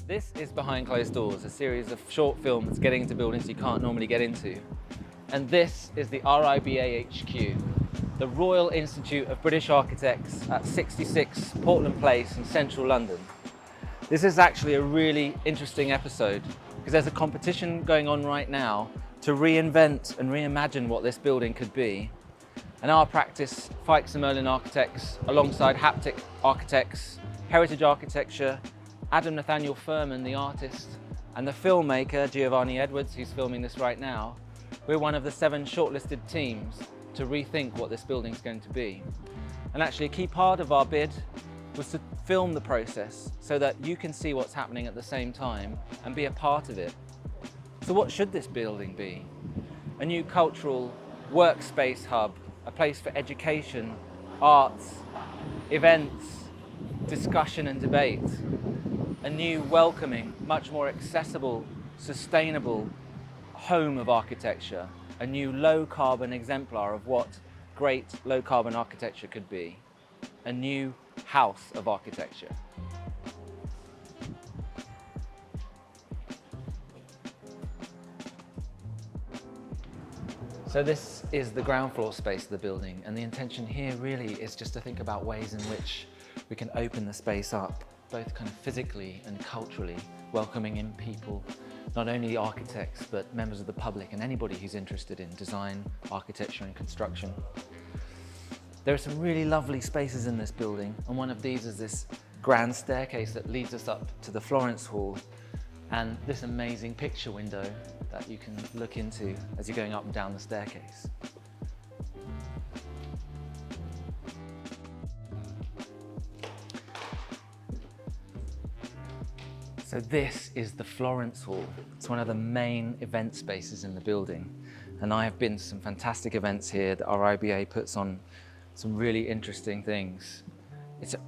This is Behind Closed Doors, a series of short films getting into buildings you can't normally get into. And this is the RIBA HQ, the Royal Institute of British Architects at 66 Portland Place in central London. This is actually a really interesting episode because there's a competition going on right now to reinvent and reimagine what this building could be. And our practice, Feix&Merlin Architects, alongside Haptic Architects, Heritage Architecture, Adam Nathaniel Furman, the artist, and the filmmaker, Giovanni Edwards, who's filming this right now, we're one of the 7 shortlisted teams to rethink what this building's going to be. And actually a key part of our bid was to film the process so that you can see what's happening at the same time and be a part of it. So what should this building be? A new cultural workspace hub, a place for education, arts, events, discussion and debate. A new, welcoming, much more accessible, sustainable home of architecture. A new low-carbon exemplar of what great low-carbon architecture could be. A new house of architecture. So this is the ground floor space of the building, and the intention here really is just to think about ways in which we can open the space up, both kind of physically and culturally, welcoming in people, not only the architects, but members of the public and anybody who's interested in design, architecture and construction. There are some really lovely spaces in this building, and one of these is this grand staircase that leads us up to the Florence Hall, and this amazing picture window that you can look into as you're going up and down the staircase. So this is the Florence Hall. It's one of the main event spaces in the building. And I have been to some fantastic events here. The RIBA puts on some really interesting things.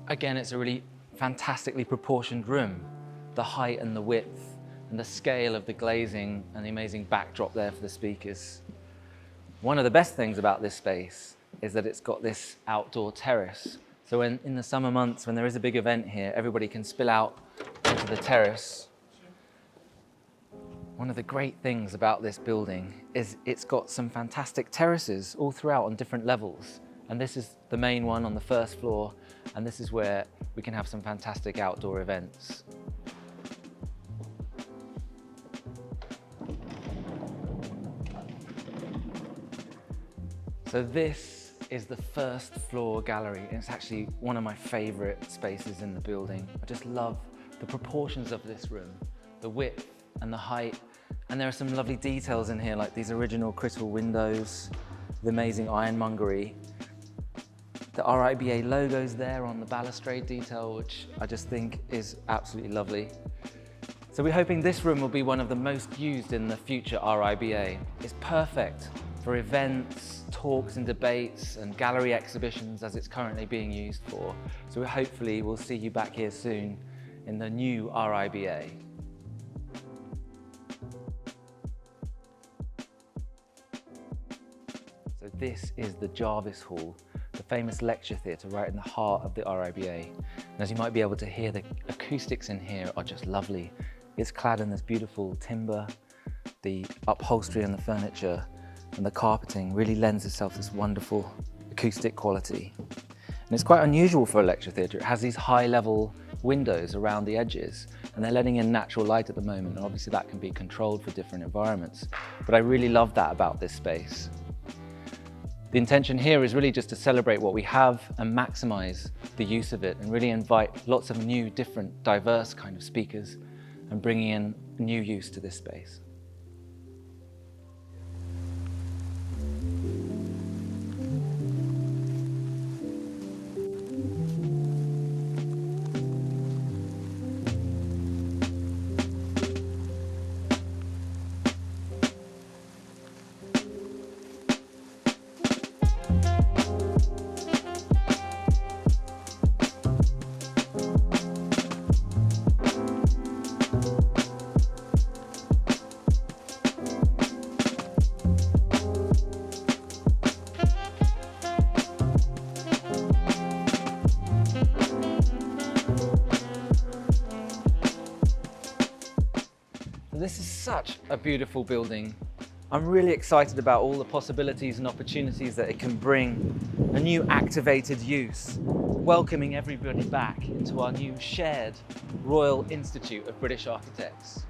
Again, it's a really fantastically proportioned room. The height and the width and the scale of the glazing and the amazing backdrop there for the speakers. One of the best things about this space is that it's got this outdoor terrace. So in the summer months, when there is a big event here, everybody can spill out onto the terrace. One of the great things about this building is it's got some fantastic terraces all throughout on different levels. And this is the main one on the first floor, and this is where we can have some fantastic outdoor events. So this is the first floor gallery, and it's actually one of my favorite spaces in the building. I just love the proportions of this room, the width and the height, and there are some lovely details in here, like these original crystal windows, the amazing ironmongery. The RIBA logo's there on the balustrade detail, which I just think is absolutely lovely. So we're hoping this room will be one of the most used in the future RIBA. It's perfect for events, talks and debates and gallery exhibitions as it's currently being used for. So hopefully we'll see you back here soon in the new RIBA. So this is the Jarvis Hall, the famous lecture theatre right in the heart of the RIBA. And as you might be able to hear, the acoustics in here are just lovely. It's clad in this beautiful timber, the upholstery and the furniture and the carpeting really lends itself this wonderful acoustic quality. And it's quite unusual for a lecture theatre. It has these high-level windows around the edges, and they're letting in natural light at the moment, and obviously that can be controlled for different environments. But I really love that about this space. The intention here is really just to celebrate what we have and maximize the use of it, and really invite lots of new, different, diverse kind of speakers and bringing in new use to this space. This is such a beautiful building. I'm really excited about all the possibilities and opportunities that it can bring. A new activated use, welcoming everybody back into our new shared Royal Institute of British Architects.